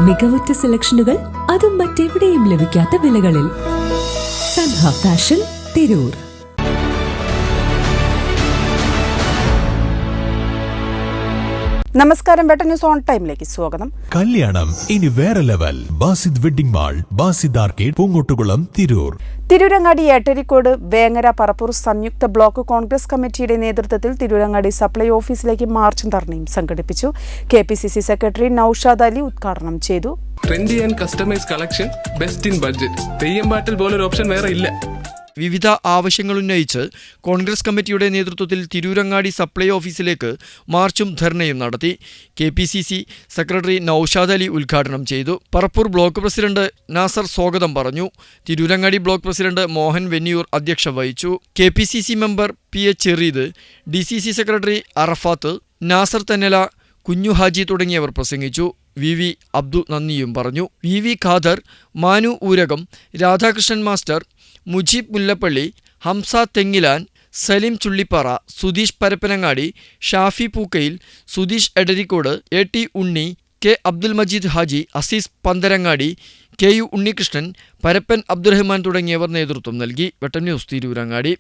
മികവുറ്റ സെലക്ഷനുകൾ, അതും മറ്റെവിടെയും ലഭിക്കാത്ത വിലകളിൽ. സൻഹ ഫാഷൻ, തിരൂർ. നമസ്കാരം, ബെറ്റർ ന്യൂസ് ഓൺ ടൈമിലേക്ക് സ്വാഗതം. കല്യാണം ഇനി വേറെ level. Basid wedding mall, Basid arcade, Poongottukulam, Tirur. Tirurangadi Ettarikode Vengara Parappur സംയുക്ത ബ്ലോക്ക് കോൺഗ്രസ് കമ്മിറ്റിയുടെ നേതൃത്വത്തിൽ തിരൂരങ്ങാടി സപ്ലൈ ഓഫീസിലേക്ക് മാർച്ചും ധർണയും സംഘടിപ്പിച്ചു. KPCC സെക്രട്ടറി നൌഷാദ് അലി ഉദ്ഘാടനം ചെയ്തു. Trendy and customise collection, best in budget. തെയ്യമ്പാട്ടിൽ പോലൊരു ഓപ്ഷൻ വേറെ ഇല്ല. വിവിധ ആവശ്യങ്ങളുന്നയിച്ച് കോൺഗ്രസ് കമ്മിറ്റിയുടെ നേതൃത്വത്തിൽ തിരൂരങ്ങാടി സപ്ലൈ ഓഫീസിലേക്ക് മാർച്ചും ധർണയും നടത്തി. KPCC സെക്രട്ടറി നൌഷാദ് അലി ഉദ്ഘാടനം ചെയ്തു. പറപ്പൂർ ബ്ലോക്ക് പ്രസിഡന്റ് നാസർ സ്വാഗതം പറഞ്ഞു. തിരൂരങ്ങാടി ബ്ലോക്ക് പ്രസിഡന്റ് മോഹൻ വെന്നിയൂർ അധ്യക്ഷത വഹിച്ചു. KPCC member PH Chereed, DCC secretary Arafath, Nasar Thennala, Kunju Haji തുടങ്ങിയവർ പ്രസംഗിച്ചു. VV അബ്ദു നന്ദിയും പറഞ്ഞു. VV Khader, Manu Oorakam, Radhakrishnan master, Mujeeb Mullappally, Hamsa Thengilan, Salim Chullippara, Sudheesh Parappanangadi, Shafi Pookayil, Sudheesh Edarikode, AT Unni, K Abdul Majeed Haji, Azeez Pantharangadi, KU Unnikrishnan, Parappan Abdurahman തുടങ്ങിയവർ നേതൃത്വം നൽകി. വെട്ടം ന്യൂസ്, തിരൂരങ്ങാടി.